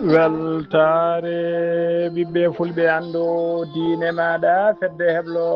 weltare ɓiɓɓe fulɓe andu diine maɗa fedde heblo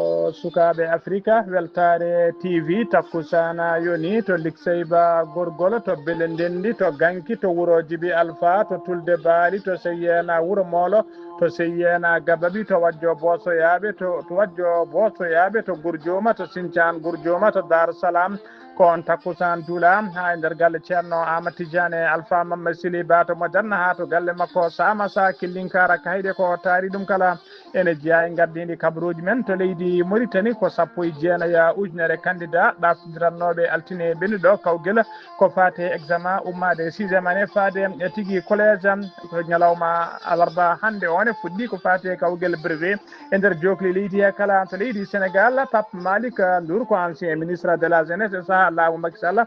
sukaɓe africa weltare tv takkusana yoni to likseyba gorgol to beele ndendi to ganki to wuuro djiby alpha to tulde baali to seyyena wuuro moolo to seyyena gabaɓi to wajjo bosoyaɓe to wajjo bosoyaɓe to gourdioma to sinthiane gourdioma to dar salam ko on takkusan duula ha e nder galle ceerno Amadou Tidiane Alpha Mamma Sili Bato Mojanna ha to galle makko Samasa Killinkara kayɗe ko taari ɗum kala ene jeeya e gardidi kabaruji men to leydi Mauritanie ko 19 ujunere candidat ɗaftirannoɓe altine ɓennuɗo kawguel ko fate examen ummade 6e année fade e tigui collége ko ñalawma alarba hande one fuɗɗi ko fate kawguel brevet e nder jokli leydi he kala to leydi Sénégal Pape Malick Ndour ko ancien ministre de la jeunesse e saaha laamu Macky Sall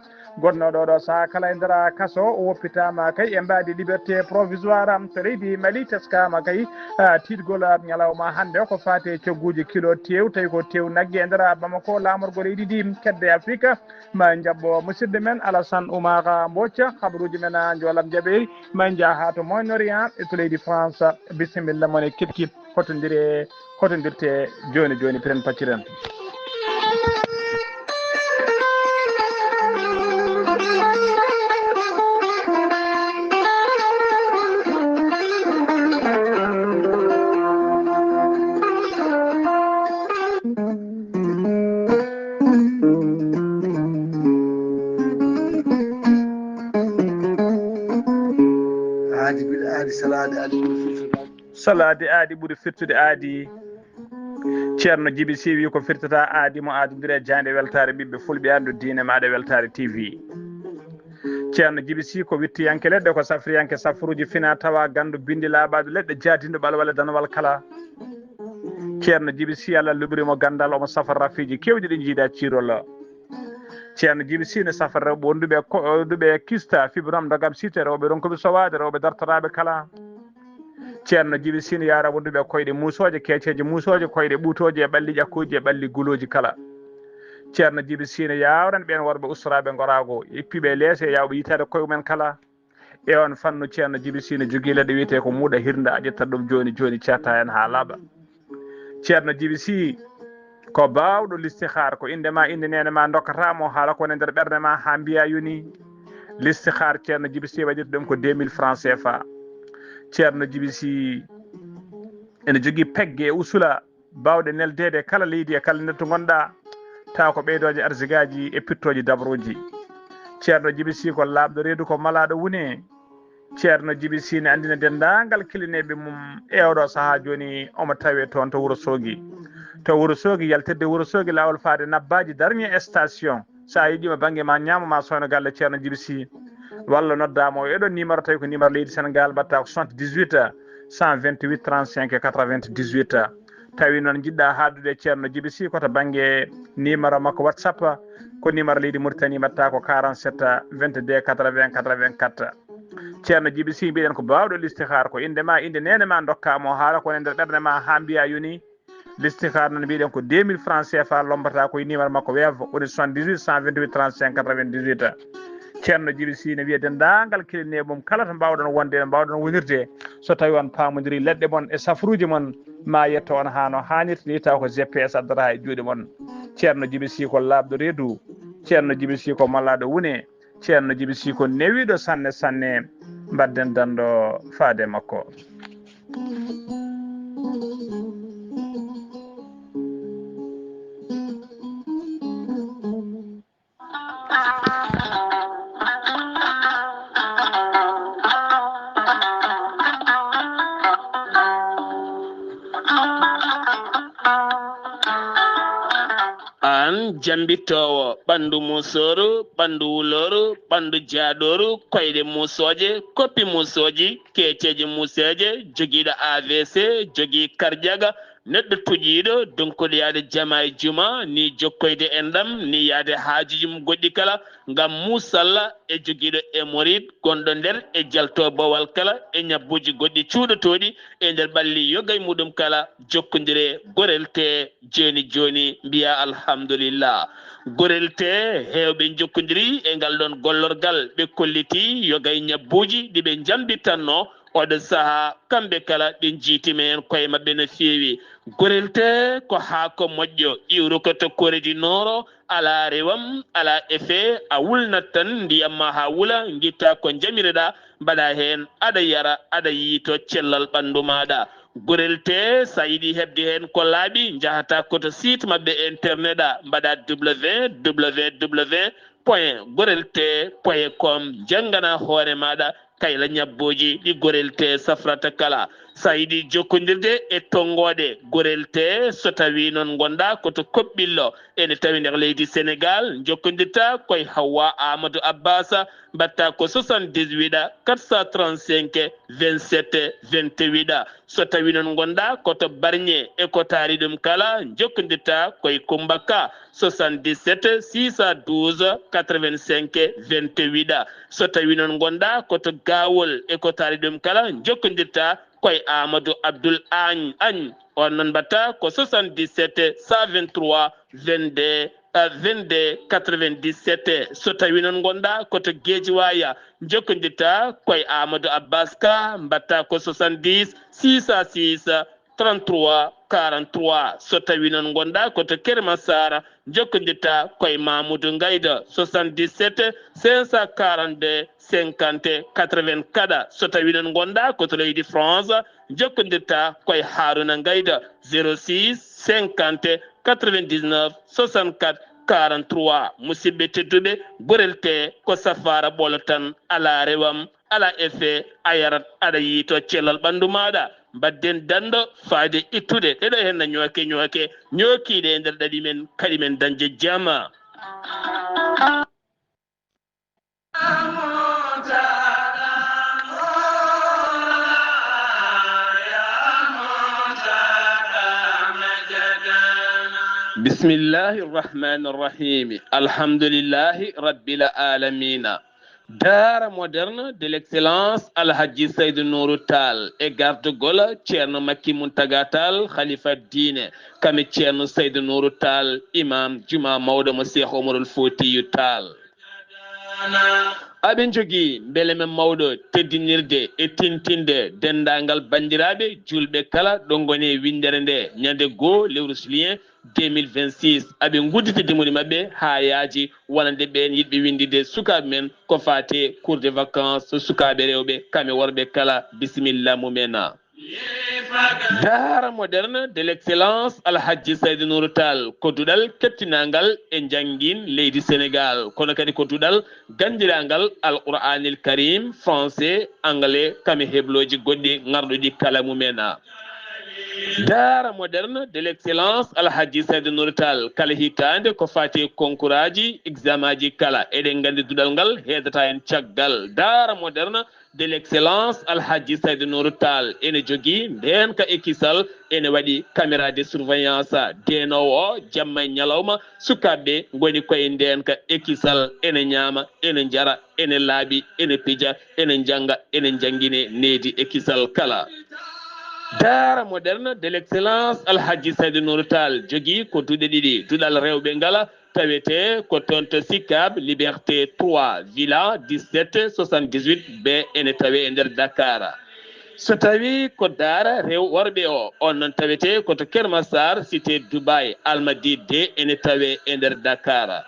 gonnoɗo ɗo saaha kala e nder kaso o woppitama kay e mbadi liberté provisoire to leydi Mali teskama kay tiɗgol ñalawma hande ko fate cogguji kilo tew tawi ko tew naggue e nder Bamako lamorgo leydi ndi kedde Afrique ma jabbo musidɗo men Alassane Oumar Mbocca habaruji men jolam jaɓeri ma jaaha to Moyen-Orient e to leydi France bisimilla moon e keɓki hotodirte joni joni piren pacciren salade aadi ɓuuri firtude aadi ceerno Djiby Sy wi ko firtata aadi mo adodiri e jande weltare ɓiɓɓe fulɓe andu diine maɗa weltare TV ceerno Djiby Sy ko wittiyanke leɗɗe ko safriyanke safruji fina tawa gandu bindi laaɓade leɗɗe jadinɗo ɓal walla danowal kala ceerno Djiby Sy Allah luɓirimo gandal omo safara rafiji kewɗi ɗi jiida cirol ceerno Djiby Sy ne safara rewɓe wonduɓe kista fibrom dogam site rewɓe ronkoɓe sowade rewɓe dartoraɓe kala ceerno Djiby Sy ne yara wonduɓe koyɗe musoje keceje musoje koyɗe ɓuutoje e ɓalli ƴakkuji e ɓalli guloji kala ceerno Djiby Sy ne yawran ɓen worɓe ustaraɓe gorago ippiɓe leese yawɓe yitade koye mumen kala e on fannu ceerno Djiby Sy ne jogui leɗɗe wiyete ko muuɗa hirde a ƴettat ɗum joni joni certa hen ha laaɓa ceerno Djiby Sy ko bawɗo listihar ko indema inde nene ma dokkatamo haala kone nder ɓerde ma ha mbiya yoni listihar ceerno Djiby Sy waɗirta ɗum ko 2000 francs CFA ceerno Djiby Sy ene jogui pegge e usula bawɗe neldede kala leydi e kala nder to gonɗa taw ko ɓeydoje arsigaji e pittoji dabruji ceerno Djiby Sy ko labɗo reedu ko malaɗo wune ceerno Djiby Sy ne andina dendagal kilineɓe mum e oɗo saaha joni omo tawe toon to Wourossogui yaltirde Wourossogui lawol faade nabbaji dernier station sa yiiɗima banggue ma ñamama sowno galle ceerno Djiby Sy walla noddama o eɗon numéro tawi ko numéro leydi Sénégal mbatta ko 78 128 35 98 tawi noon jiɗɗa haaldude ceerno Djiby Sy koto banggue numéro makko WhatsApp ko numéro leydi Mauritanie mbatta ko 47 22 80 84 ceerno Djiby Sy mbiɗen ko bawɗo listihar ko indema inde nene ma dokkamo haala kone nder ɓerde ma ha mbiya yoni listihar noon mbiɗen ko 2000 francs CFA lombata koye numéro makko weevo woni 78 128 35 98 ceerno Djiby Sy ne wiya dendagal kiline mum kala to mbawɗon wonde e mbawɗon wonirde so tawi on pamodiri leɗɗe mon e safruji mon ma yetto on ha no hannirta ni taw ko GPS addata e juuɗe mon ceerno Djiby Sy ko labɗo reedu ceerno Djiby Sy ko mallaɗo wune ceerno Djiby Sy ko newiɗo sanne sanne mbadden dando faade makko an jambitowo ɓandu musoru ɓandu wuloru ɓandu jaaɗoru koyɗe musoje koppi musoji keceje museje joguiɗo AVC jogui kardiaga neɗɗo tuƴiɗo donkuɗo yaade jama e juma ni jokkoyde e ndam ni yaade haajuji mum goɗɗi kala ngam musalla e joguiɗo hémorroïde gonɗo nder e jalto bowal kala e ñabbuji goɗɗi cuuɗotoɗi e nder ɓalli yogay muɗum kala jokkodire gorel te joni joni mbiya alhamdulillah gorel te hewɓe jokkodiri e ngal ɗon gollorgal ɓe kolliti yogay ñabbuji ɗiɓe jambittanno oɗo saha kamɓe kala ɗin jiitime en koye maɓɓe no feewi gorelte ko haako moƴƴo iwru koto koredi noro ala rewam ala effet a wulnat tan ndiyam ma ha wula guitta ko jamireɗa mbaɗa hen aɗa yara aɗa yiito cellal ɓandu maɗa gorelte sa yiɗi hebde hen ko laaɓi jahata koto site mabɓe internet a mbaɗa www.gorelte.com janggana hoore maɗa kayla ñabboji ɗi gorelte safrata kala sa yiɗi jokkodirde e tonggode gorelte so tawi noon gonɗa koto koɓɓillo ene tawi nder leydi sénégal jokkodirta koye Hawa Amadou Abbasa mbatta ko 78 435 27 28 so tawi noon gonɗa koto Bargné e ko taari ɗum kala jokkodirta koye Kumbaka 77 612 85 28 so tawi noon gonɗa koto Gawol e ko taari ɗum kala jokkodirta koye Amadou Abdoul Agne on noon mbatta ko 77 123 22 97 so tawi noon gonɗa koto Guédiawaye jokkodirta koye Amadou Abbas Ka mbatta ko 70 606 33 43 so tawi noon gonɗa koto Kermassara jokkodirta koye Mamoudou Gayda 77 542 50 84 so tawi noon gonɗa koto leydi France jokkodirta koye Harouna Gayda 06 50 99 64 43 musidɓe tedduɓe gorelte ko safara ɓolo tan ala rewam ala effet a yarat aɗa yiito cellal ɓandu maɗa mbadden dando faade ittude ɗeɗo henna ñooke ñookiɗe e nder ɗaɗi men kadi men dañde jama bismillahi irrahmani irrahim alhamdulillahi rabbil alamina Dara moderne de l'excellence Alhaji Seydou Nourou Tall e gardugol Ceerno Makki Muntaga Tall khalifa diine kami Ceerno Seydou Nourou Tall imam juma mawɗo mo Cheikh Omarul Foutiyou Tall aɓe jogui beele men mawɗo teddinirde e tintinde dendagal bandiraɓe julɓe kala ɗo goni windere nde ñande goo lewru juillet 2026 aɓe guddita dimoni mabɓe ha yaaji wonande ɓen yiɗɓe windide sukaɓe men ko fate cours de vacances sukaɓe rewɓe kamɓe worɓe kala bisimilla mumena Dara moderne de l'excellence Alhaji Seydou Nourou Tall ko duɗal kettinagal e jangguin leydi Sénégal kono kadi ko duɗal gandiragal alqouranil karim français anglais kami hebloji goɗɗi garɗuɗi kala mumena Dara moderne de l'excellence Alhaji Seydou Nourou Tall kala hitande ko fati concours aji examen aji kala eɗen gandi duɗal ngal hedata en caggal Dara moderne de l'excellence Alhaji Seydou Nourou Tall ene jogui nden ka ekisal ene waɗi caméra de surveillance denowo jamma e ñalawma sukaɓe goni koye nden ka ekisal ene ñaama ene jara ene laaɓi ene pija ene janga ene jangguine needi ekisal kala Dara moderne de l'excellence Alhaji Seydou Nourou Tall jogui ko duuɗe ɗiɗi duɗal rewɓe ngala tawete ko toon to Sicap Liberté 3 villa 17 78 b ene tawe e nder Dakar so tawi ko Dara rew worɓe o on noon tawete koto Kermassar cité Dubai Almadi D ene tawe e nder Dakar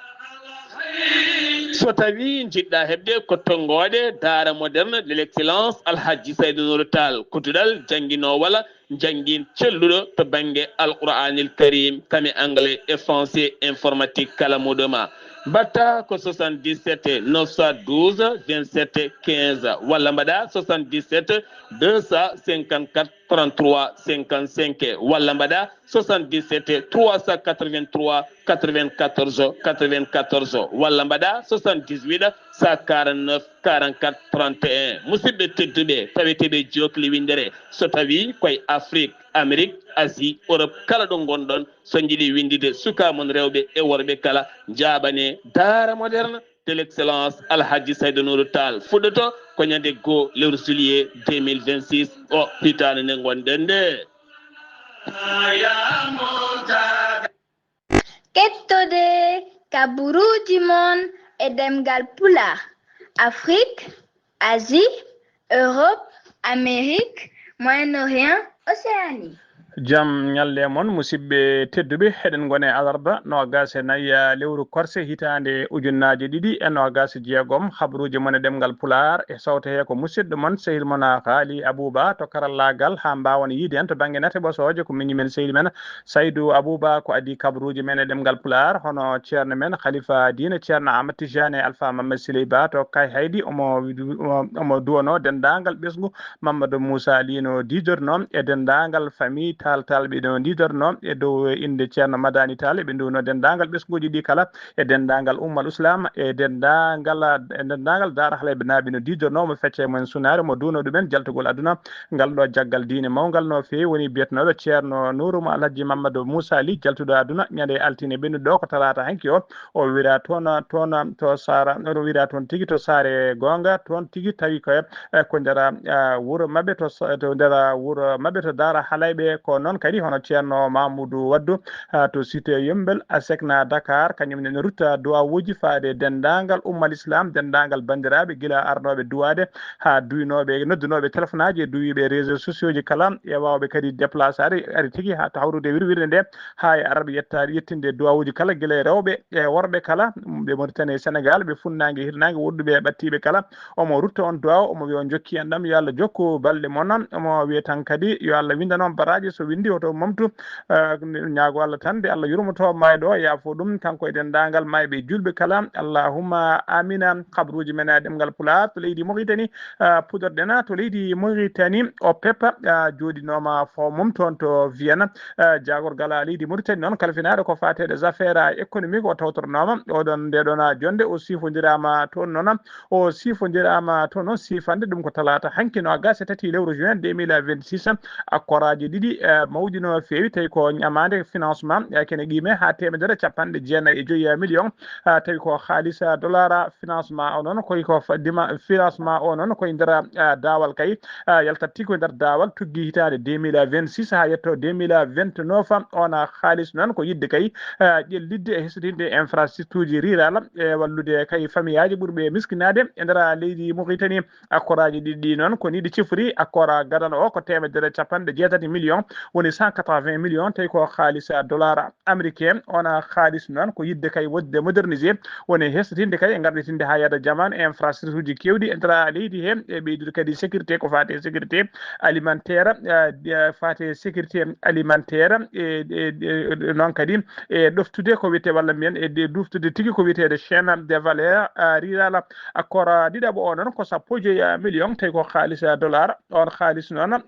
so tawi jiɗɗa hebde ko tonggode Dara moderne de l'excellence Alhaji Seydou Nourou Tall ko duɗal jangguino walla jangguin celluɗo to banggue alqouranil karim kami anglais et français informatique kala muɗuma mbatta ko 77 912 27 15 walla mbaɗa 77 254 33 55 walla mbaɗa 77 383 94 94 walla mbaɗa 78 149 44 31 musidɓe tedduɓe taweteɓe jokli windere so tawi koye Afrique Amérique Asie Europe kala ɗo gonɗon so jiiɗi windide sukamon rewɓe e worɓe kala jaɓane Dara moderne de l'excellence Alhaji Seydou Nourou Tall fuɗɗoto ko ñande goo lewru juillet 2026 o hitande nde gonɗen nde kettode kaburuji mon e demgal pulaar Afrique Asie Europe Amérique, Moyen-Orient, Océanie. jam ñalle mon musidɓe tedduɓe heɗen gone alarba nogas e nayyi lewru korse hitande ujunnaje ɗiɗi e nogas jeegom habruji mon e ɗemgal pular e sawte he ko musidɗo mon sehil mon haali Abouba to karallagal ha mbawon yiide hen to banggue nate ɓosoje ko miñi men sehil men Saydou Abouba ko adi kabruji men e ɗemgal pular hono ceerno men Khalifa Dine ceerno Amadou Tijane Alpha Mamadou Siley Ba to kay haydi omo duwano dendagal ɓesgu Mamadou Moussa Lino didorno e dendagal famille tal ɓe ɗo didorno e dow inde ceerno Madani Tall ɓe duwno dendagal ɓesguji ɗi kala e dendagal ummal islam e dendagal Dara Halayɓe naaɓe no didorno mo fecce men sunare mo duwno ɗumen jaltugol aduna ngal ɗo jaggal diine mawgal no fewi woni biyetenoɗo ceerno Nourouma Alhaji Mamadou Moussa Ly jaltuɗo aduna ñande altine ɓennuɗo ɗo ko talata hanki o wira toon to sara o wira toon tigui to saare gonga toon tigui tawi ko ndera wuuro mabɓe to ndera wuuro mabɓe to Dara Halayɓe ko noon kadi hono ceerno Mamoudou Waddou to cité Yembel Sekna Dakar kañum ne rutta duwawuji faade dendagal ummal islam dendagal bandiraɓe guila arnoɓe duwade ha duynoɓe noddunoɓe téléphone aji e duwiɓe réseaux sociaux ji kala e wawɓe kadi déplacé ari tigui ha to hawrude wirwirde nde ha e araɓe yettinde duwawuji kala guila rewɓe e worɓe kala ɓe Mauritanie Sénégal ɓe funnague hirnague wodduɓe ɓattiɓe kala omo rutta on duwaw omo wiya on jokki en ɗam yo Allah jokku balɗe moon omo wiya tan kadi yo Allah winda noon baraji so windi oto mamtu ñaago Allah tan de Allah yurmoto mayɗo yaafo ɗum kanko e dendagal mayɓe julɓe kala allahumma amina kabruji men e ɗemgal pulaar to leydi Mauritanie pudorɗena to leydi Mauritanie o peppa joɗinoma fo mum toon to Vienne jagorgal leydi Mauritanie noon kalfinaɗo ko fate des affaires économique o tawtornoma oɗon ndeɗon jonde o sifodirama toon noon o sifodirama toon noon sifande ɗum ko talata hanki no gas e tati lewru juin 2026 akkoraji ɗiɗi mawɗi no fewi tawi ko ñamade financement kene qime ha temedere capanɗe jeenayyi e joyi million tawi ko haalisa dollar financement o noon koy ko financement o noon koye nder dawal kay yaltatti koye nder dawal tuggi hitande 2026 ha yetto 2029 ona haalis noon ko yidde kay ƴellidde e hesitinde infrastructure ji rural e wallude kay famille aji ɓurɓe miskinade e nder leydi Mauritanie accordaji ɗiɗi noon ko ni ɗi cifri accord gadano o ko temedere capanɗe jeetati million woni 180 millions tawi ko haalis dollar américain ona haalis noon ko yidde kay wodde modernisé woni hesitinde kay e garditinde ha yadda jamanu infrastructure ji kewɗi e nder leydi he e ɓeydude kadi sécurité ko fate sécurité alimentaire fate sécurité alimentaire e noon kadi e ɗoftude ko wiyete walla mbiyen e ɗoftude tigui ko wiyetede chaîne de valeur rural accord ɗiɗaɓo o noon ko 1 million tawi ko haalis dollar on haalis noon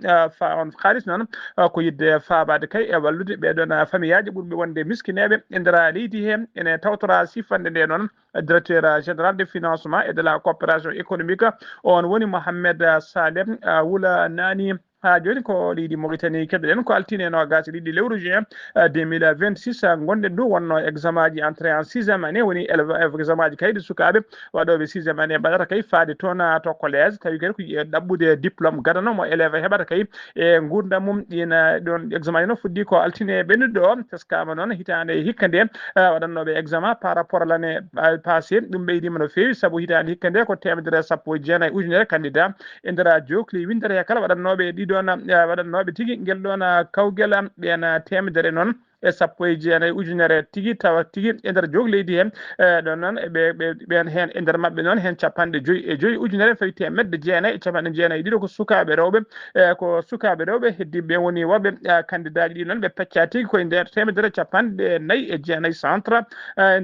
ko yidde faabade kay e wallude ɓeɗon famille aji ɓurɓe wonde miskineɓe e nder leydi he ene tawtora sifande nde noon directeur général de financement et de la coopération économique on woni Mohamed Salem Wula Nani ha joni ko leydi Mauritanie keɗoɗen ko altine no gasi ɗiɗi lewru juin 2026 gonɗen ɗo wonno examen ji entrée en 6e année woni examen ji kayɗe sukaɓe waɗoɓe 6e année mbaɗata kay faade toon to collège tawi kadi ko ɗaɓɓude diplôme gadanomo élève heɓata kay e gurdam mum ina ɗon examen noon fuɗɗi ko altine ɓennuɗo o teskama noon hitande hikka nde waɗannoɓe examen par rapport à l'année passé ɗum ɓeydima no fewi saabu hitande hikka nde ko temedere sappo jeenayyi ujunere candidat e nder jokli windere he kala waɗannoɓe ɗiɗon waɗannoɓe tigui guel ɗon kawguel ɓen temedere noon e sappo e jeenayyi ujunere tigui tawa tigui e nder jogli leydi hen ɗon noon ɓen hen e nder mabɓe noon hen capanɗe joyyi ujunere fawi temedde jeenayyi e capanɗe jeenayyi ɗiɗo ko sukaɓe rewɓe heddiɓe ɓe woni worɓe candidat ji ɗi noon ɓe pecca tigui koye nder temedere capanɗe nayyi e jeenayyi centre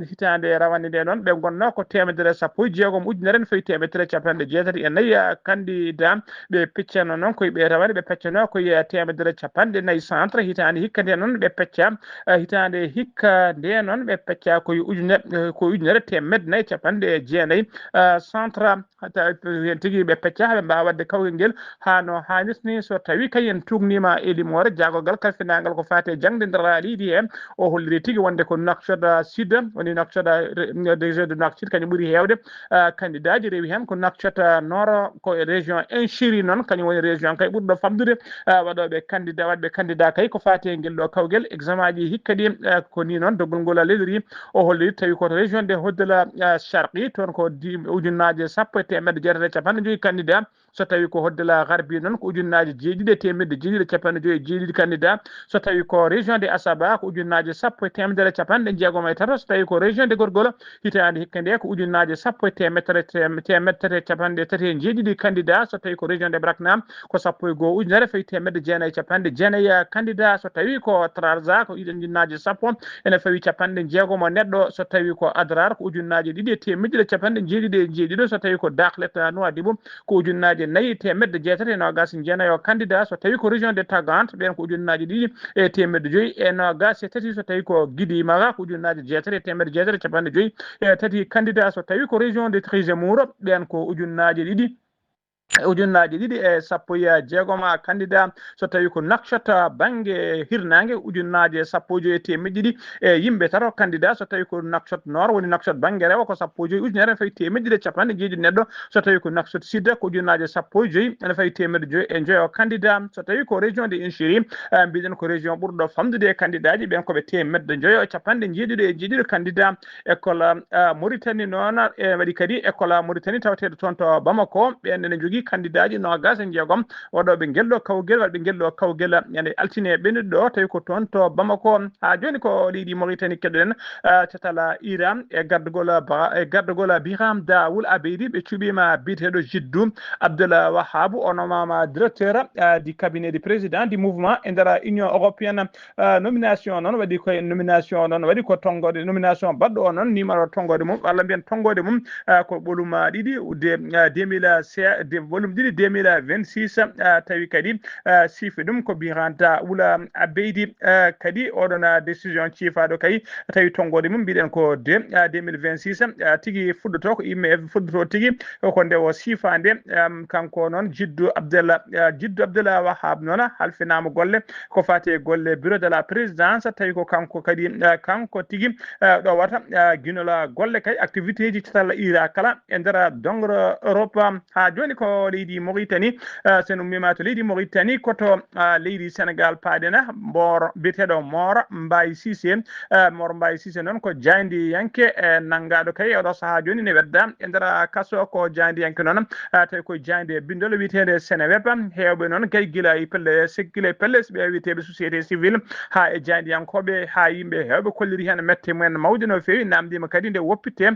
hitande rawane nde noon ɓe gonno ko temedere sappo e jeegom ujunere ne fawi temedere capanɗe jeetati e nayyi candidat ɓe peccano noon koye ɓe rawane ɓe peccano koye temedere capanɗe nayyi centre hitande hikka nde noon ɓe pecca hitande hikka nde noon ɓe pecca koye ujunere temedde nayyi capanɗe jeenayyi centre hen tigui ɓe pecca haɓe mbawa wadde kawgal nguel ha no hannirta so tawi kay en tugnima e limore jagorgal kalfinagal ko fate jangde nder leydi he o holliri tigui wonde ko Nouakchott sud woni Nouakchott région de Nouakchott kañum ɓuuri hewde candidat ji rewi hen ko Nouakchott nord ko région Inchiri noon kañum woni région kay ɓurɗo famdude waɗoɓe candidat kay ko fate nguel ɗo kawguel examen ji hikka ɗi ko ni noon doggol ngol lelori o holliri tawi koto région de Hoddala Charqi toon ko ujunnaje sappo e temedde jeetati e capanɗe joyyi candidat so tawi ko hoddela garbi non ko ujunnaji jeeɗiɗi temedde jeeɗiɗi capanɗe joyi jeeɗiɗi candidat so tawi ko région de Asaba ko ujunnaji sappo e temedere capanɗe jeegom e tata so tawi ko région de Gorgol hitande hikka nde ko ujunnaji sappo e temedere capanɗe tati e jeeɗiɗi candidat so tawi ko région de Braknam ko sappo e goho ujunere fayi temedde jeenayyi capanɗe jeenayyi candidat so tawi ko Trarza ko ujunnaji sappo ene fawi capanɗe jeegom neɗɗo so tawi ko Adrar ko ujunnaji ɗiɗi e temedde capanɗe jeeɗiɗi e jeeɗiɗi so tawi ko Dakhlet Nouadhibou ko ujunnaji nayyi temedde jeetati e nogas jeenayyi candidat so tawi ko région de Tagante ɓen ko ujunnaji ɗiɗi e temedde joyi e nogas e tati so tawi ko Guidimaga ko ujunnaji jeetati e temedde jeetati capanɗe joyi e tati candidat so tawi ko région de Trégémour ɓen ko ujunnaji ɗiɗi ujunnaji ɗiɗi e sappo e jeegom candidat so tawi ko Nouakchott banggue hirnangue ujunnaji sappo e joyi e temedde ɗiɗi e yimɓe tato candidat so tawi ko Nouakchott Nord woni Nouakchott banggue rewo ko sappo e joyi ujunere fayi temedde ɗiɗi capanɗe jeeɗiɗi neɗɗo so tawi ko Nouakchott Sud ko ujunnaji sappo e joyi ene fayi temedde joyi e joyi candidat so tawi ko région de Inchiri mbiɗen ko région ɓurɗo famdude e candidat ji ɓen koɓe temedde joyi e capanɗe jeeɗiɗi e jeeɗiɗi candidat école Mauritanie noon e waɗi kadi école Mauritanie tawateɗo toon to Bamako ɓen ene jogui candidat ji nogas e jeegom waɗoɓe guelɗo kawguel waɗɓe guelɗo kawguel ñande altine ɓennuɗo ɗo tawi ko toon to Bamako ha joni ko leydi Mauritanie keɗoɗen catala Iran e gardugol Biram Daoul Abeydi ɓe cuuɓima biteɗo Jiddou Abdullah Wahab ono mama directeur du cabinet du président du mouvement e nder Union européenne nomination noon waɗi koye nomination noon waɗi ko tonggode nomination baɗɗo o noon numéro tonggode mum walla mbiyen tonggode mum ko ɓolum ɗiɗi volume ɗiɗi 2026 tawi kadi siifi ɗum ko Biram Daoul Abeydi kadi oɗon décision ciifaɗo kay tawi tonggode mum mbiɗen ko 2026 tigui fuɗɗoto ko imme fuɗɗoto tigui ko nde o siifande kanko noon Jiddou Abdallah Wahab noon halfinama golle ko fati e golle bureau de la présidence tawi ko kanko kadi kanko tigui ɗo wata guinola golle kay activité ji catalla ira kala e nder dongre Europe ha joni ko leydi Mauritanie sen ummima to leydi Mauritanie koto leydi Sénégal paaɗena Mbor biteɗo Mor Mbaye Cissé noon ko jayndi yanke nangaɗo kay oɗo saaha joni ne wedda e nder kaso ko jayndi yanke noon tawi ko jayndi bindol witede Seneweb hewɓe noon kay guila e pelle sekkile pelle ɓe witeɓe société civile ha e jayndi yankoɓe ha yimɓe hewɓe kolliri hen mette mumen mawde no fewi namdima kadi nde woppitte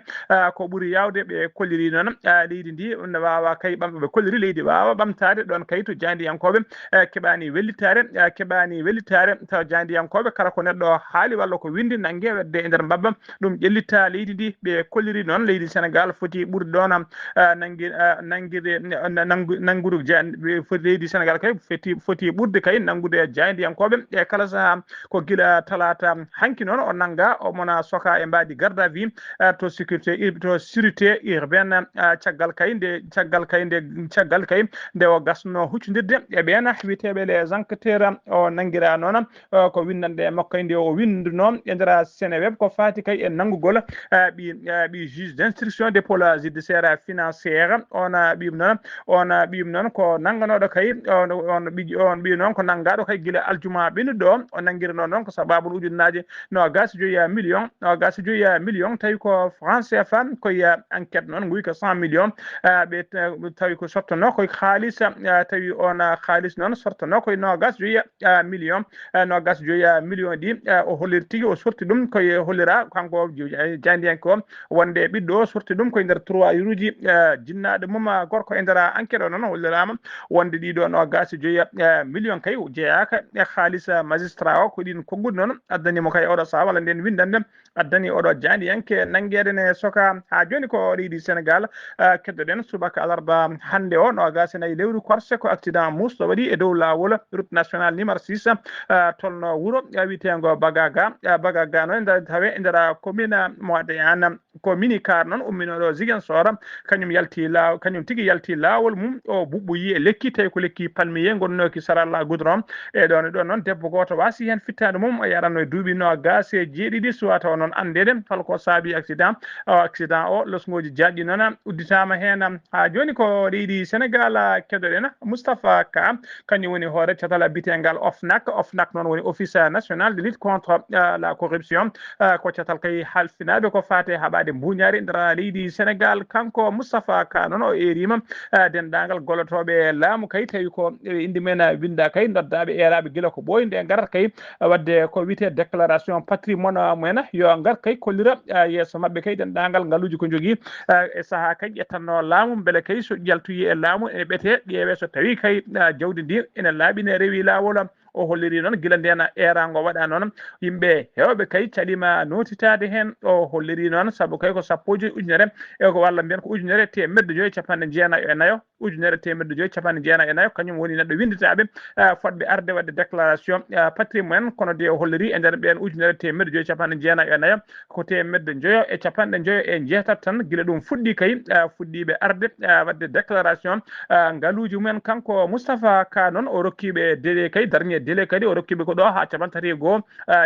ko ɓuuri yawde ɓe kolliri noon leydi ndi ne wawa kay ɓe kolliri leydi wawa ɓamtade ɗon kay to jayndi yankoɓe keɓani wellitare taw jayndi yankoɓe kala ko neɗɗo haali walla ko windi nanggue wedde e nder mbabba ɗum ƴellitta leydi ndi ɓe kolliri noon leydi Sénégal foti ɓurde ɗon nangude leydi Sénégal kay foti ɓurde kay nangude jayndi yankoɓe e kala saaha ko guila talata hanki noon o nanga o mona soka e mbadi garde à vue to sûreté urbaine caggal kay nde o gasno huccodirde e ɓen witeɓe les enquêteurs o nanguira noon ko windande makko nde o winduno e nder Seneweb ko fati kay e nangugol ɓi juge d'instruction des pôles judiciaire financière on ɓiyum noon ko nanganoɗo kay on ɓi noon ko nangaɗo kay guila aljuma ɓennuɗo o nanguirino noon ko sababu ujunnaje nogas joyi million tawi ko France CFA koye enquête noon guy ko 100 millions ɓe tawi ko sottono koye haalis tawi on haalis noon sortono koye nogas joyi million ɗi o holliri tigui o sorti ɗum koye hollira kanko jaydiyanke o wonde ɓiɗɗo o sorti ɗum koye nder 3 uruji jinnaɗo mum gorko e nder enquête o noon hollirama wonde ɗiɗo nogas joyi million kay jeeyaka e haalis magistrat o ko ɗin koggude noon addanimo kay oɗo saha walla nden windande addani oɗo jaydiyanke nanguede ne soka ha joni ko leydi Sénégal keddoɗen subaka alarba hande o nogas e nayyi lewru korse ko accident musɗo waɗi e dow lawol route nationale numéro 6 tolno wuuro witego Bagaga noon tawe e nder commune Moadeyan ko mini car noon umminoɗo Ziguinchor kañum tigui yalti lawol mum o buɓɓoyi e lekki tawi ko lekki palmier gonnoki saralla goudron e ɗon noon debbo goto wasi hen fittade mum o yaranno e duuɓi nogas e jeeɗiɗi suwata o noon andede holko saabi accident o losgoji jaɗɗi noon udditama hen ha joni ko leydi Sénégal keɗoɗen Moustapha Ka kañum woni hoore catala bitegal OFNAC noon woni office national de lutte contre la corruption ko catal kay halfinaɓe ko fate haɓade winnade mbuñaari ndara leydi Sénégal kanko Moustapha Ka noon o erima dendagal gollotoɓe laamu kay tawi ko inde men winda kay noddaɓe eraɓe gila ko ɓoy nde garat kay wadde ko wiyete déclaration patrimoine mumen yo gar kay kollira yeeso mabɓe kay dendagal ngaluji ko jogui e saaha kay ƴettanno laamu beele kay so jaltoyi e laamu ene ɓeete ƴeewe so tawi kay jawdi ndi ene laaɓine rewi lawol o holliri noon gila nden erango waɗa noon yimɓe hewɓe kay calima notitade hen o holliri noon saabu kay ko sappoji ujunere e ko walla mbiyen ko ujunere temedde joyyi capanɗe jeenayo e nayo ujunere temedde joyyi capanɗe jeenayo e nayo kañum woni neɗɗo winditaɓe fodɓe arde wadde déclaration patrimoine kono de o holliri e nder ɓen ujunere temedde joyyi capanɗe jeenayo e nayo ko temedde joyo e capanɗe joyo e jeetat tan guila ɗum fuɗɗi kay fuɗɗiɓe arde wadde déclaration ngaluji mumen kanko Moustapha Ka noon o rokkiɓe délai kay dernier délai kadi o rokkiɓe ko ɗo ha capan tati goo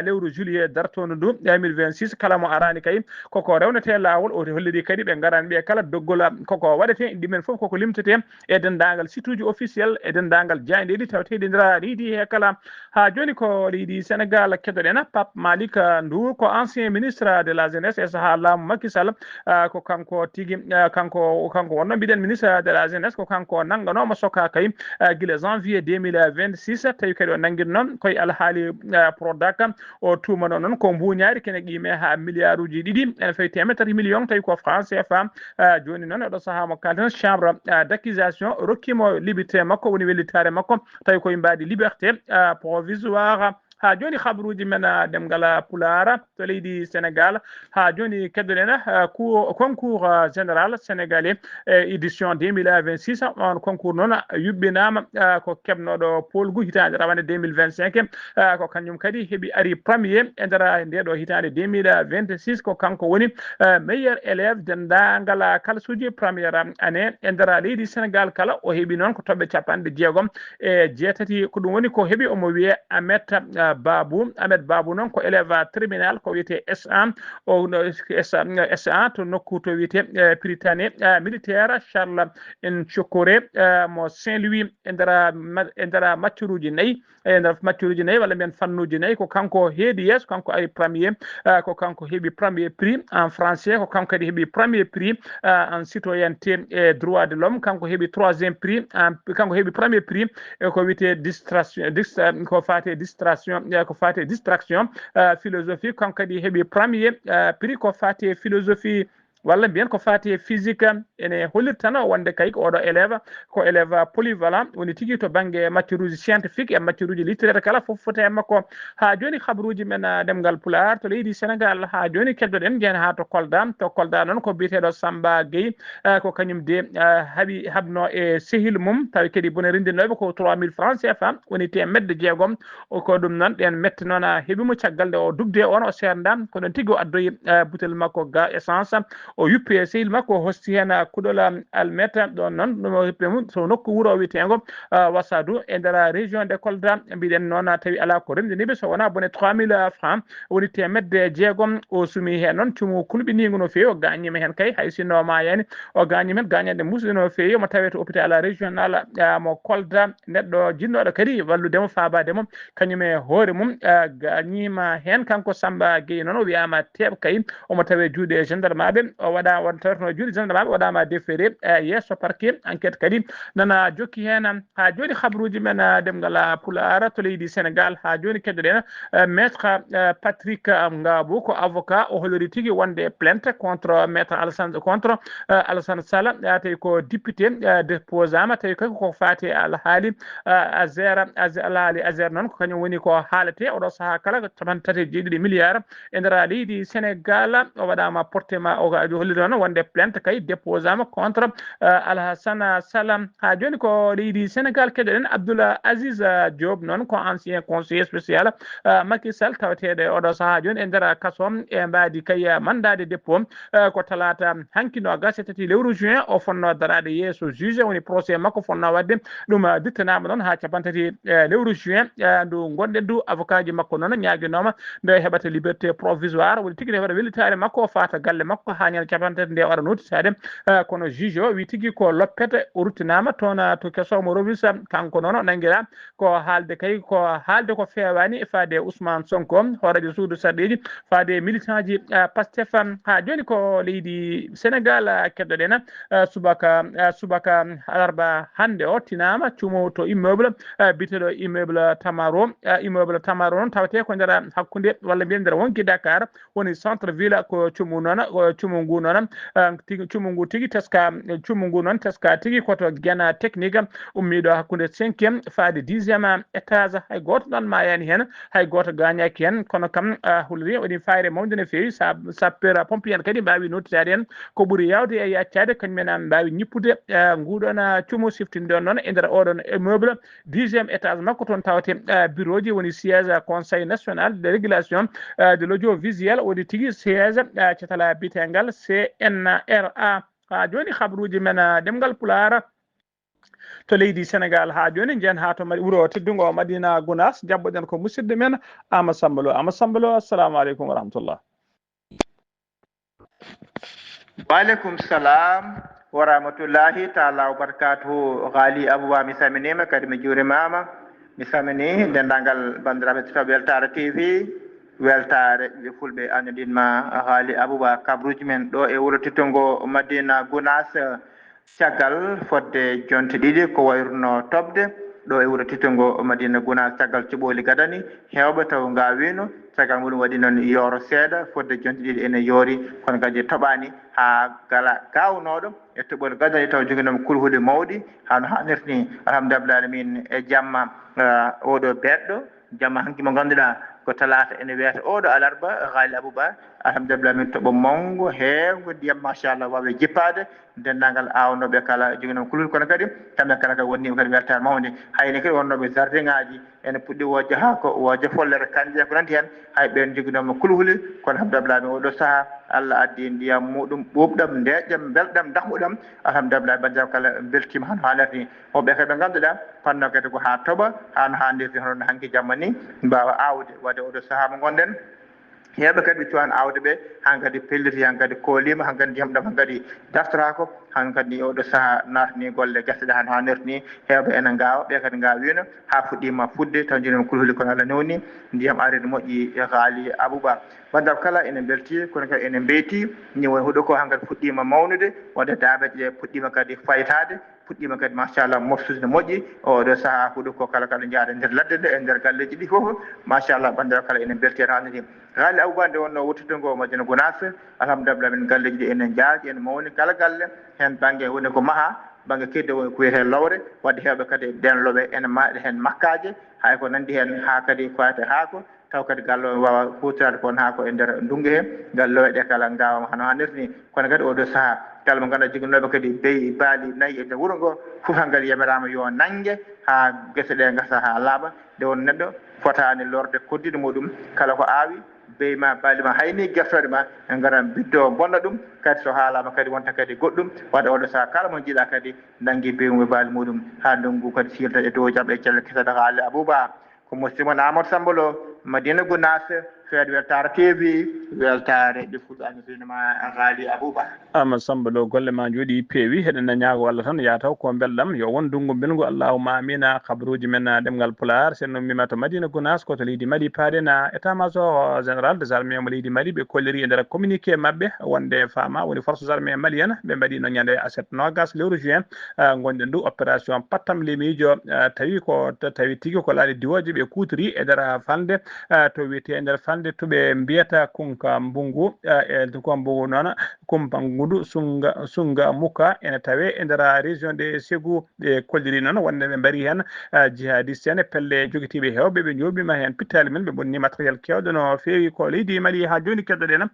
lewru juillet dartono ndu 2026 kala mo arani kay koko rewnete lawol o holliri kadi ɓe garani ɓe kala doggol koko waɗete ɗimen foof koko limtete e dendagal site uji officiel e dendagal jayɗeɗi tawateɗi ndira leydi he kala ha joni ko leydi Sénégal keɗoɗen Pape Malick Ndour ko ancien ministre de la jeunesse e saaha laamu Macky Sall ko kanko tigui kanko wonno mbiɗen ministre de la jeunesse ko kanko nanganoma soka kay guila janvier 2026 tawi kadi o nanguir noon koye alhaali Prodac o tumano noon ko mbuñaari kene qime ha milliard uji ɗiɗi ene fawi temed tati million tawi ko franc CFA joni noon oɗo saaha mo kalten chambre d'accusation rokkimo liberté makko woni wellitare makko tawi koye mbadi liberté provisoire ha joni habaruji men demgal Pulaar to leydi Sénégal ha joni keddoɗen concours général sénégalais édition 2026 on concours noon yuɓɓinama ko kebnoɗo polgu hitande rawane 2025 ko kañum kadi heeɓi ari premier e nder ndeɗo hitande 2026 ko kanko woni meilleur élève dendagal kalsuji première année e nder leydi Sénégal kala o heeɓi noon ko toɓɓe capanɗe jeegom e jeetati ko ɗum woni ko heeɓi omo wiye Ahmed Babou noon ko élève terminal ko wiyete S1 o S1 to nokku to wiyete Prytanée militaire Charles Ncokore mo Saint-Louis e nder maccuruji nayyi e nder maccuruji nayyi walla mbiyen fannuji nayyi ko kanko heedi yeeso kanko ari premier ko kanko heeɓi premier prix en français ko kanko kadi heeɓi premier prix en citoyenneté et droit de l'homme kanko heeɓi troisième prix kanko heeɓi premier prix ko wiyete distraction philosophie kanko kadi heeɓi premier prix ko fate philosophie walla mbiyen ko fati physique ene hollit tan wonde kay ko oɗo élève ko élève polyvalent woni tigui to banggue matière uji scientifique e matière uji littéraire kala fof foti e makko ha joni habaruji men demgal Pulaar to leydi Sénégal ha joni keddoɗen jeen ha to Kolda noon ko biyeteɗo Samba Gueye ko kañum de habno e sehil mum tawi kadi bone rindinoɓe ko 3000 francs CFA woni temedde jeegom ko ɗum noon ɗen metti noon heeɓimo caggal nde o dugde on o serdam ko ɗon tigui o addoyi butel makko ga essence o yuppi e sehil makko o hosti hen kuɗol almeta ɗon noon ɗum o yuppi mum so nokku wuuro wiyetego Wassadou e nder région de Kolda mbiɗen noon tawi ala ko remdiniɓe so wona bone 3000 francs woni temedde jeegom o sumi hen noon cumu kulɓinigo no fewi o gañima hen kay hay sinno mayani o gañima hen gañande musde no fewi omo tawe to hôpital régional mo Kolda neɗɗo jinnoɗo kadi walludemo fabademo kañum e hoore mum gañima hen kanko Samba Gueye noon o wiyama teɓ kay omo tawe juuɗe gendarme aɓe o waɗa won tawatno juuɗe gendarme aɓe waɗama déféré yesso parquet enquête kadi nana jokki hen ha joni habaruji men demgal Pulaar to leydi Sénégal ha joni keddoɗen maître Patrick Ngabou ko avocat o hollori tigui wonde plainte contre maître Alassane Sall tawi ko député déposama tawi ko fati alhaali alhaali Azer noon ko kañum woni ko haalete oɗo saaha kala ko 37 milliards e nder leydi Sénégal o waɗama portema o holliri noon wonde plainte kay déposama contre Alassane Sall ha joni ko leydi Sénégal keɗoɗen Abdoul Aziz Diop noon ko ancien conseiller spécial Macky Sall tawateɗo oɗo saaha joni e nder kasom e mbadi kay mandade dépôt ko talata hankino gase tati lewru juin o fonno darade yeeso juge woni procès makko fonno wadde ɗum dittanama noon ha capantati lewru juin ndu gonɗen du avocat ji makko noon ñaguinoma nde heɓata liberté provisoire woni tigui nde heɓata wellitare makko o fata galle makko ha ñande capantati nde wara nottisade kono juge o wi tigui ko loppete o ruttinama toon to kesomo robisa kanko noon nanguira ko haalde kay ko haalde ko fewani faade Ousmane Sonko horajo suudu sarɗeji faade militant ji Pastef ha joni ko leydi Sénégal keddoɗen subaka alarba hande o tinama cuumo to immeuble biteɗo immeuble Tamaro noon tawete ko nder hakkude walla mbiyen nder wonki Dakar woni centre ville ko cuumu noon cuumu ngu noon cuumu ngu tigui teska cuumu ngu noon teska tigui koto guena technique ummiɗo hakkude 5e faade 10e étage hay goto ɗon mayani hen hay goto gañaki hen kono kam hulri woni fayre mawde no fewi sapeur pompier en kadi mbawi nottitade hen ko ɓuuri yawde e yaccade kañumen mbawi ñippude nguɗon cuumu siftinde on noon e nder oɗon immeuble 10e étage makko toon tawate bureau ji woni siège conseil national de régulation de l'audiovisuel woni tigui siège cetala bitegal CNRA ha joni habruji men demgal Pulaar to leydi Sénégal ha joni jeen ha to mari wuro teddugo Madina Gounass jabboɗen ko musidɗo men Ama Samba Lo assalamu aleykum wa rahmatullah. Waaleykum salam wa rahmatullahi taala wa barakatuhu. Ghali Abouba mi saminima kadi mi juurimama mi samini dendagal bandiraɓe to Weltare TV weltare ɓe fulɓe annodinma Ghali Abouba kabruji men ɗo e wuuro teddugo Madina Gounass caggal fodde jonte ɗiɗi ko wayruno tobde ɗo e wuuro teddugo Madina Gounass caggal cuɓoli gadani hewɓe taw gawino caggal muɗum waɗi noon yooro seeɗa fodde jonte ɗiɗi ene yoori kono kadi toɓani ha gala gawnoɗo e toɓol gadani taw joguinomi kulhuɗe mawɗi hano hannirta ni alhamdulillah alamin e jamma oɗo beɗɗo jamma hanki mo ganduɗa ko talata ene wiyata oɗo alarba Ghali Abouba alhamdulillah min toɓo mawgo hewgo ndiyam machallah wawe jippade dendagal awnoɓe kala joguinomi kulhuɗe kono kadi kamɓe kala kadi wonnima kadi weltare mawde hayni kadi wonnoɓe jardin ngaji ene puɗɗi wojja ha ko wojja follere kanje ko nanti hen hay ɓen joguinomi kulhuli kono alhamdulillah mi oɗo saaha Allah addi ndiyam muɗum ɓuɓɗam ndeƴƴam belɗam dahmuɗam alhamdulillah bandiraɓe kala beltima hano hannirta ni woɓɓe kadi ɓe ganduɗa panno kadi ko ha tooɓa hano hannirta hono hanki jamma ni mbawa awde wadde oɗo saaha mo gonɗen heɓe kadi ɓe cuwani awde ɓe han kadi pelliti han kadi kolima han kadi ndiyam ɗam han kadi daftorako han kadi oɗo saaha natani golle guese ɗe hano hannirta ni hewɓe ene gawa ɓe kadi gawino ha fuɗɗima fudde taw joni kulhuli kono Allah newni ndiyam aride moƴƴi e Ghali Abouba bandiraɓe kala ene belti kono kadi ene beyti ni woni huuɗo ko han kadi fuɗɗima mawnude wadde daabeje ɗe puɗɗima kadi faytade puɗɗima kadi machallah moftude no moƴƴi oɗo saaha huuɗo ko kala kala jaada nder ladde ɗe e nder galleji ɗi foof machallah bandiraɓe kala ene belti tan hannde Ghali Abouba nde wonno wuttudengo Madina Gounass alhamdulillah min galleji ɗi enen jaaji ene mawni kala galle hen banggue woni ko maaha banggue kedde woni ko wiyete lowre wadde hewɓe kadi den looɓe ene maaɗi hen makkaji hay ko nandi hen ha kadi fayata haako taw kadi gallo wawa hutorade kon ha ko e nder ndungu he gallowe ɗe kala gawama hano hannirta ni kono kadi oɗo saaha kala mo ganduɗa joguinoɓe kadi beyi baali nayyi e nder wuuro ngo foof han kadi yamirama yo nanggue ha guese ɗe gasa ha laaɓa nde won neɗɗo fotani lorde koddiɗo muɗum kala ko awi beyi ma baali ma hayni guertode ma e garan biddo bonna ɗum kadi so haalama kadi wonta kadi goɗɗum wadde oɗo saaha kala mo jiiɗa kadi nangui beymum e baali muɗum ha ndungu kadi sirta e dow jaam e celle kesaɗa Ghali Abouba ko musidɗo Amadou Samba Lo Madina Gounass feede Weltare TV weltare ɗe fulɓe annodinema Ghali Abouba. Ama Samba Lo golle ma jooɗi peewi heɗen ñaago Allah tan yataw ko belɗam yo won ndungu belngu allahumma amina kabruji men demgal Pulaar sen no mbima to Madina Gounass koto leydi Mali paaden état major général des armées mo leydi Mali ɓe kolleri e nder communiqué mabɓe wonde fama woni forces armées malienne ɓe mbaɗi no ñande aset nogas lewru juin gonɗen ndu opération pattam lemijo tawi ko tawi tigui ko laaɗi diwoje ɓe kutori e nder falde to wiyete e nder falde to ɓe mbiyata kunka mbungu e ko mbungu noon kumpa ngudu sunga muka ene tawe e nder région de Ségou ɓe kolliri noon wonde ɓe mbari hen jihadiste en pelle joguitiɓe hewɓe ɓe ñoɓima hen pittali men ɓe bonni matériel kewɗo no fewi ko leydi Mali ha joni keddoɗen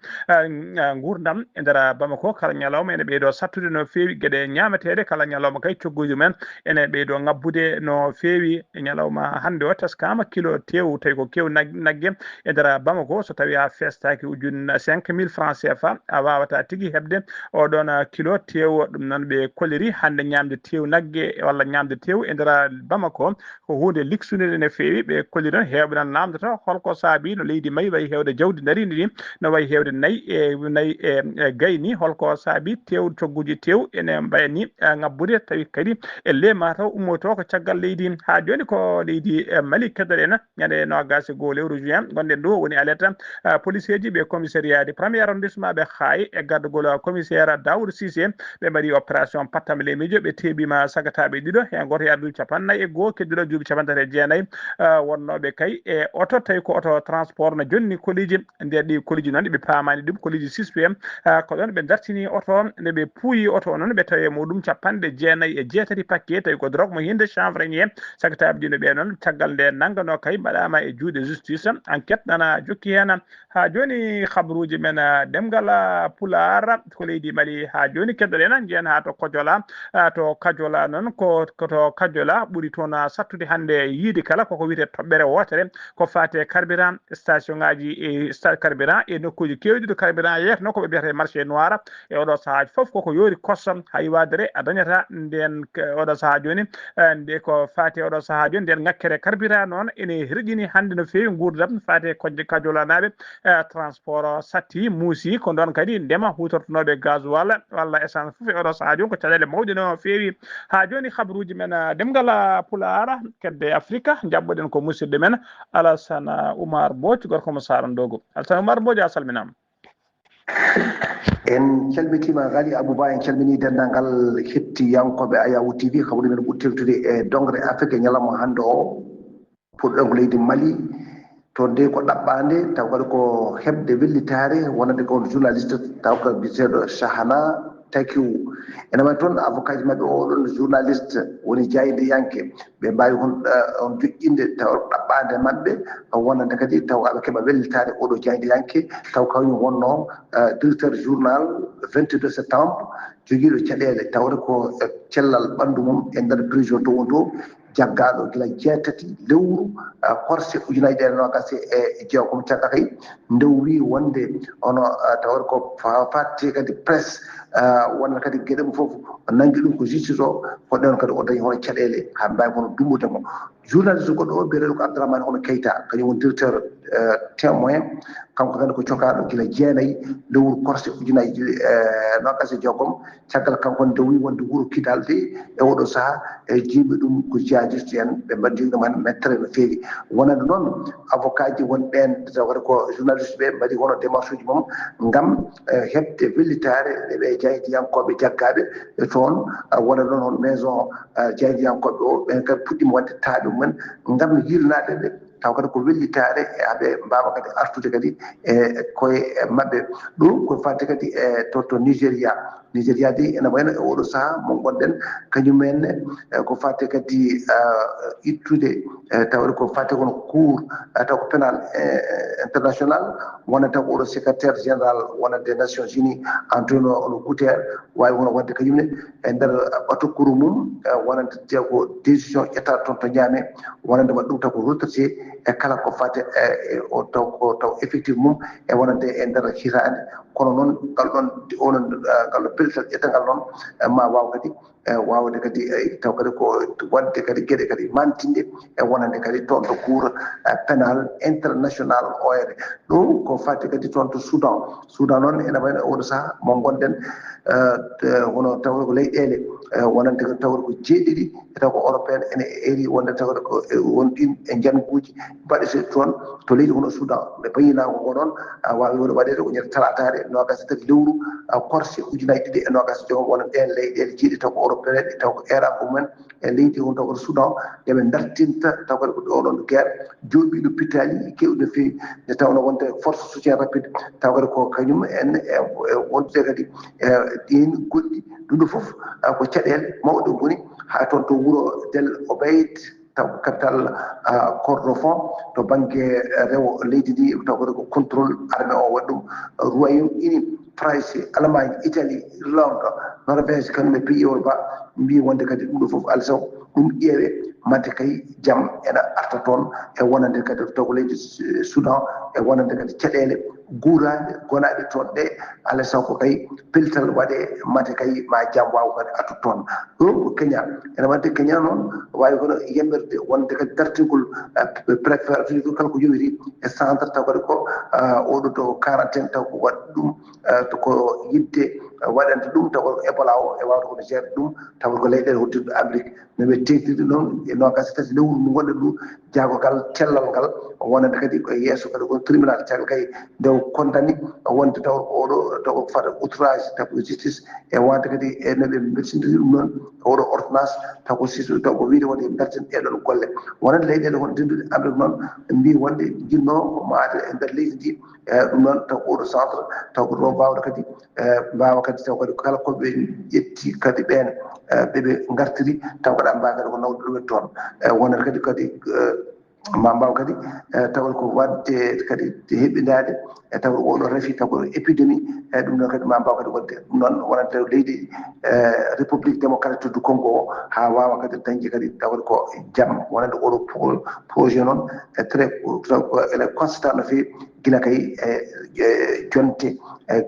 gurdam e nder Bamako kala ñalawma ene ɓeydo sattude no fewi gueɗe ñametede kala ñalawma kay cogguji men ene ɓeydo ngabbude no fewi e ñalawma hande o teskama kilo tew tawi ko kew naggue e nder Bamako Bamako so tawi ha festaki ujunna 5000 francs CFA a wawata tigi hebde o don kilo tew dum non be koliri hande nyamde tew nagge walla nyamde tew e ndera Bamako ko hunde liksunede ne fewi be koliri hebdan namdata holko saabi no leydi may way hewde jawdi darindi ni no way hewde nay e gayni holko saabi tew togguji tew ene bayani ngabbude tawi kadi e lema taw ummoto ko caggal leydi ha joni ko leydi Mali kedere ñande no gasi go lewru juin gonde do woni alerte policier ji be commissariat de premier arrondissement be khaay e gardugol commissaire Daoud Cissé be mari opération patamle mijo be tebima sagatabe dido he goto yardu capanna e go keddido jubi capantare jeenay wonnobe kay e auto tay ko auto transport na jonni koliji nde di koliji non be pamani dum koliji 6pm ko don be dartini auto ne be puyi auto non be tawe modum capande jeenay e jeetati paquet tay ko drogue mo hinde chanvre ni sagatabe dido be non tagal de nangano kay badama e juude justice enquête nana jokki hen ha joni khabruji men demgal pular ko leydi Mali ha joni keddoɗen jeen ha to kajola non ko to kajola ɓuri toon sattude hande yiide kala koko wiyete toɓɓere wotere ko fate carburant station ngaji e carburant e nokkuji kewɗi carburant yeyata ko ɓe mbiyata marché noir e oɗo saahaji foof koko yori kossam hay wadere a dañata nden oɗo saaha joni nde ko fate oɗo saaha joni nden ngakkere carburant noon ene herƴini hande no fewi gurdam fate kodde kajola naɓe transport satti muusi ko ɗon kadi ndema hutortonoɓe gasoil walla essence foof e oɗo saaha joni ko caɗele mawɗe no fewi ha joni habruji men demgal pulara kedde afrique jabɓoɗen ko musidɗo men Alassane Oumar Bodj gorko mo Sarandogo. Alassane Oumar Bodj a salminama. en calmitima Ghali Abouba en calmini dendagal hettiyankoɓe Ayawu TV kawri men ɓurtirtude e dongre afrique ñalawma hande o puɗɗon ko leydi Mali to nde ko ɗaɓɓande taw kadi ko heɓde wellitare wonande ko journaliste taw ko biteɗo Sahana Takiou ene waɗi toon avocat ji maɓɓe oɗon journaliste woni jayde yanke ɓe mbawi on joƴƴinde taw ɗaɓɓade maɓɓe wonande kadi taw aɓe keeɓa wellitare oɗo jayde yanke taw kañum wonno directeur journal 22 septembre joguiɗo caɗele tawde ko cellal ɓandu mum e nder prison to won to jaggaɗo gila jeetati lewru korse ujunaji ɗe nogas e jeegom cagga kay ndewri wonde ono tawde ko fatti kadi presse wonno kadi gueɗe mum foof nanggui ɗum ko justice o ko ɗon kadi o dañi hono caɗele ha mbawi hono dummude mo journaliste goɗɗo o mbiyeteɗo ko Abdourahmane hono Keita kañum woni directeur témoin kanko kadi ko cokaɗo gila jeenayyi lewru korse ujunaji nogas e jeegom caggal kanko ndewi wonde wuuro Kidal de e oɗo saaha e jiiɓe ɗum ko jihadiste en ɓe mbaɗi ɗum han mettere no feewi wonande noon avocat ji wonɓen tawde ko journaliste ɓe mbaɗi hono démarche uji mum ngam heɓde wellitare ɓe jaydiyankoɓe jaggaɓe e toon wonande noon hon maison jaydiyankoɓe o ɓen kadi puɗɗima wadde taaɓe mumen ngam yirnaɓeɓe taw kadi ko wellitare haɓe mbawa kadi artude kadi e koye mabɓe ɗum ko fadde kadi e to Nigéria de ene wayno e oɗo saaha mo gonɗen kañumenne ko fadde kadi ittude tawde ko fadde kono cour taw ko pénal international wona taw ko oɗo secrétaire général wona des nations unies Antonio ono Guterres wawi hono wadde kañumne e nder ɓatokuru mum wonande ko décision état toon to ñaame wonande waɗa ɗum taw ko retraité e kala ko fate o taw effectif mum e wonande e nder hitande kono noon ngal ɗon onon ngal pellital ƴettangal noon ma waw kadi wawde kadi taw kadi ko wadde kadi gueɗe kadi mantinde e wonande kadi toon to cour pénal international OR ɗum ko fate kadi toon to Soudan noon ene wayno oɗo saaha mo gonɗen hono tawde ko leyɗele wonande ko tawde ko jeeɗiɗi e taw ko européenne ene eri wonde tawde ko won ɗin e jangguji mbaɗete toon to leydi hono Soudan ɓe bayinako ngo ɗon wawi wono waɗede ko ñande talatare nogas tati lewru korse ujunaji ɗiɗi e nogas joom wona ɗen leyɗele jeeɗi taw ko européenne ɗi taw ko erago mumen e leydi hon taw koto Soudan eɓe dartinta taw kadi ko oɗon guerre jooɓiɗo pitali kewɗi no fewi nde tawno wonde force soutien rapide taw kadi ko kañum en e wondude kadi ɗin goɗɗi ɗum ɗo foof ko caɗele mawɗe goni ha toon to wuuro Del Obeid taw ko capital Kordofan to banggue rewo leydi ndi taw kadi ko contrôle armé o waɗi ɗum Royaume-Uni France Allemagne Italie Irlande Norvège kañum e pays Europe mbi wonde kadi ɗum ɗo foof alsaw ɗum ƴeewe mate kay jam ena arta toon e wonande kadi taw leydi Soudan e wonande kadi caɗele guuraɓe gonaɓe toon ɗe alay sago ko kay pellital waɗe mate kay ma jam wawa kadi artu toon ɗo ko Kenya ene wadde Kenya noon wawi kono yemberde wonde kadi dartigol préfet kala ko yowiri e centre taw kadi ko oɗo to quarantaine taw ko waɗi ɗum ko yidde waɗande ɗum taw ko Ebola o e wawde kono gérde ɗum taw ko leyɗele hoddirɗo Amérique no ɓe teddidi noon e nogas tati lewru mo gonɗen ɗum jaagogal tellal ngal wonande kadi koye yesso kadi kon tribunal caggal kay ndew condamné wonde taw oɗo taw ko fata outrage taw ko justice e wonde kadi e noɓe mbirtidiri ɗum noon oɗo ordonnance taw ko siso taw ko wiide wonde darten ɗeɗon golle wonande leyɗele kon dendude Amérique noon mbi wonde jinno maade e nder leydi ndi ɗum noon taw oɗo centre taw ko ɗo mbawde kadi mbawa kadi taw kadi kala koɓe ƴetti kadi ɓen ɓeɓe gartiri taw kaɗa mbawa kadi ko nawde ɗumen toon wonata kadi kadi ma mbaw kadi tawat ko wadde kadi heɓɓidade e taw oɗo reefi taw ko épidémie e ɗum noon kadi ma mbaw kadi wadde ɗum noon wonata leydi république démocratique du Congo o ha wawa kadi dañde kadi tawat ko jaam wonande oɗo projet noon e très taw ko ene constant no fewi gila kay e jonte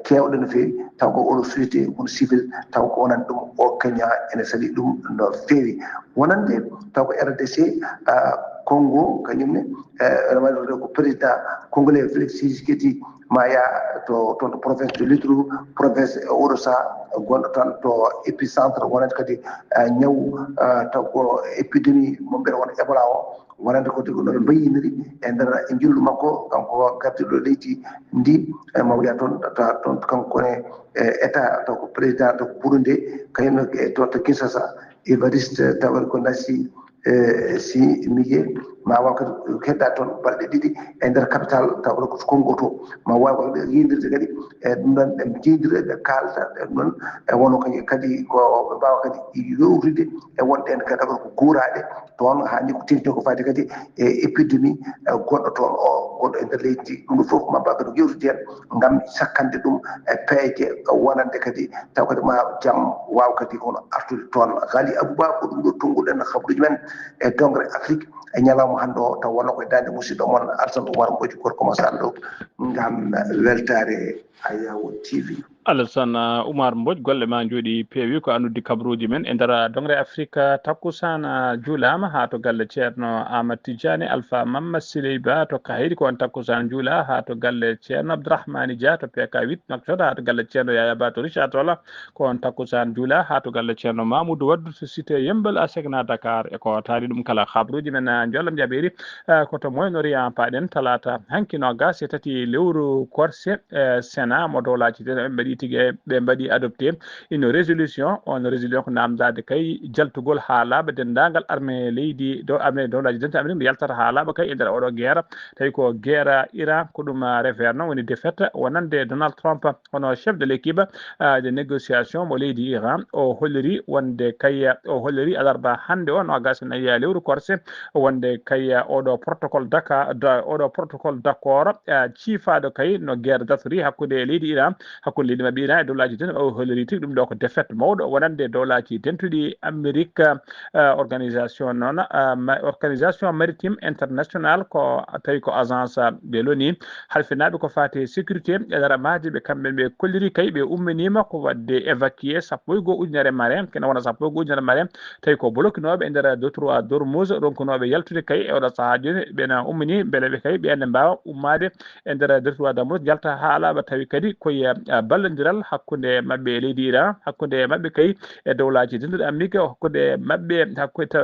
kewɗe no fewi taw ko oɗo société kono civil taw ko wonande ɗum o Kenya ene saaɗi ɗum no fewi wonande taw ko RDC Congo kañumne ene waɗi ko président congolais Félix Tshisekedi ma ya to toon to province de Lutru province oɗo saha gonɗo tan to épicentre wonande kadi ñaw taw ko épidémie mo mbiɗa wona Ebola o wonande ko noɓe mbayiniri e nder e jillu makko kanko gardiɗo leydi ndi mo wiya toon toon kankone état taw ko président to Burundi kañumne to Kinshasa Evariste tawat ko nasi si miguel ma waw kadi hedda toon balɗe ɗiɗi e nder capital taw ko Congo to ma waw ko yidirde kadi e ɗum ɗon ɓe jiidira ɓe kalta ɗum ɗon e wono kadi ko ɓe mbawa kadi yowride e wonɗe en kadi ko guuraɗe toon hanni ko tengti ko fayde kadi e épidémie goɗɗo toon o goɗɗo e nder leydi ɗum ɗo fof ma mbawa kadi yewtide hen gam sakkande ɗum e peeje wonande kadi taw kadi ma jaam waw kadi kono artude toon Ghali Abouba ko ɗum ɗo tongguɗen habaruji men e dongre Afrique e ñalawma hande o taw wonno koye dande musidɗo moon Alassane Oumar Mbodji gorko mo salɗo gam weltare Ayaw TV. Alassane Oumar Mbodji golle ma jooɗi peewi ko andude kabaruji men e nder dongre Afrique takkusana juulama ha to galle ceerno Amadou Tidiane Alpha Mamma Siley Ba to Kahiri ko on takkusana juula ha to galle ceerno Abdourahmane Dia to PK8 Nouakchott ha to galle ceerno Yaya Ba to Richard Toll ko on takkusana juula ha to galle ceerno Mamoudou Waddu to cité Yembal Asegna Dakar e ko taari ɗum kala habaruji men jollam jaɓeri koto Moyen-Orient paɗen talata hankino gas e tati lewru korse Sénat mo dowlaji ɓe mbaɗi tigui ɓe mbaɗi adopté une résolution on résolution ko namdade kay jaltugol ha laaɓa dendagal armée leydi do armée dowlaji dente Amérique yaltata ha laaɓa kay e nder oɗo guerre tawi ko guerre Iran ko ɗum refere noon woni défaite wonande Donald Trump hono chef de l'équipe de négociation mo leydi Iran o holliri wonde kay o holliri alarba hande o no gas nayi lewru korse wonde kay oɗo protocole oɗo protocole d'accord ciifado kay no guerre datori hakkude leydi Iran hakkude leydi mabɓe Iran e dowlaji den o holliri tigui ɗum ɗo ko défaite mawɗo wonande dowlaji dentuɗi Amérique organisation noon organisation maritime international ko tawi ko agence ɓe loni halfinaɓe ko fati sécurité e nder maaje ɓe kamɓe ɓe kolliri kay ɓe umminima ko wadde évacué sappo e goho ujunere marin kene wona sappo e goho ujunere marin tawi ko bloquinoɓe e nder détroit d'Ormuz ronkunoɓe yaltude kay e oɗo saaha joni ɓena ummini beele ɓe kay ɓenne mbawa ummade e nder détroit d'Ormuz jalta ha laaɓa tawi kadi koye ballodiral hakkude mabɓe e leydi Iran hakkude mabɓe kay e dowlaji denduɗe Amérique hakkude mabɓe hakkude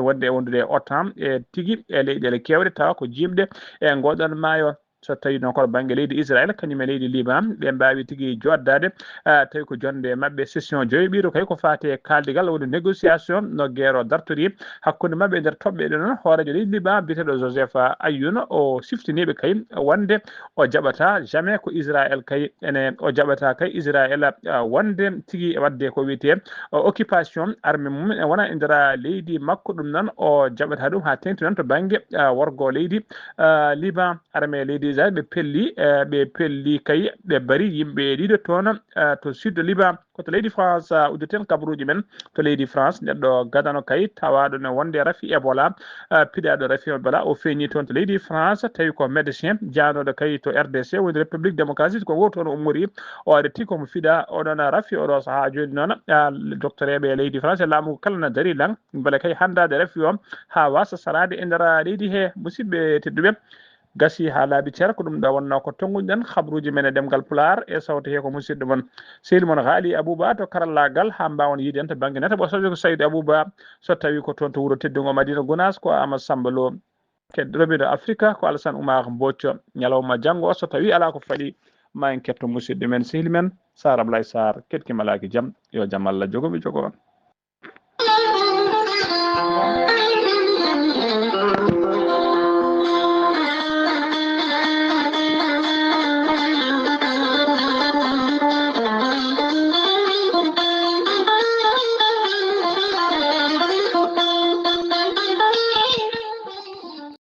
wonde e wondude OTAN e tigui e leyɗele kewɗe tawa ko jimɗe e ngoɗon maayo so tawi noon koto banggue leydi Israël kañum e leydi Liban ɓe mbawi tigui joddade tawi ko jonde mabɓe session joyoɓiɗo kay ko fati e kaldigal woni négociation no guerre o dartori hakkude mabɓe e nder toɓɓe ɗe noon hoorejo leydi Liban biteɗo Joseph Ayoun o siftiniɓe kay wonde o jaɓata jamais ko Israël kay ene o jaɓata kay Israël wonde tigui wadde ko wiyete occupation armée mum e wona e nder leydi makko ɗum noon o jaɓata ɗum ha tengti noon to banggue worgo leydi Liban armée leydi déjà ɓe pelli kay ɓe bari yimɓe ɗiɗo toon to sud liban koto leydi France uddeten kabaruji men to leydi France neɗɗo gadano kay tawaɗo ne wonde rafi Ebola piɗaɗo rafi Ebola o feeñi toon to leydi France tawi ko médecin janoɗo kay to RDC woni République démocratique ko woto toon ummori o areti komo fiɗa oɗon rafi oɗo saaha joni noon docteur eɓe leydi France laamu kala no dari lan beele kay handade rafi o ha wasa sarade e nder leydi he musidɓe tedduɓe gasi ha laaɓi ceer ko ɗum ɗo wonno ko tonguɗen habruji men e ɗemgal Pulaar e sawto he ko musidɗo moon sehil moon Haali Abouba to karallagal ha mbawon yiiden to banggue neta ɓosojo ko Saydou Abouba so tawi ko toon to wuuro teddugo Madina Gounass ko Amadou Samba Lo kedroɓiɗo Afrique ko Alassane Oumar Mbocco ñalawma janggo so tawi ala ko faɗi ma en ketto musidɗo men sehil men Sara Ablaye Sarr ketkimalaki jaam yo jaam Allah jogomi jogo on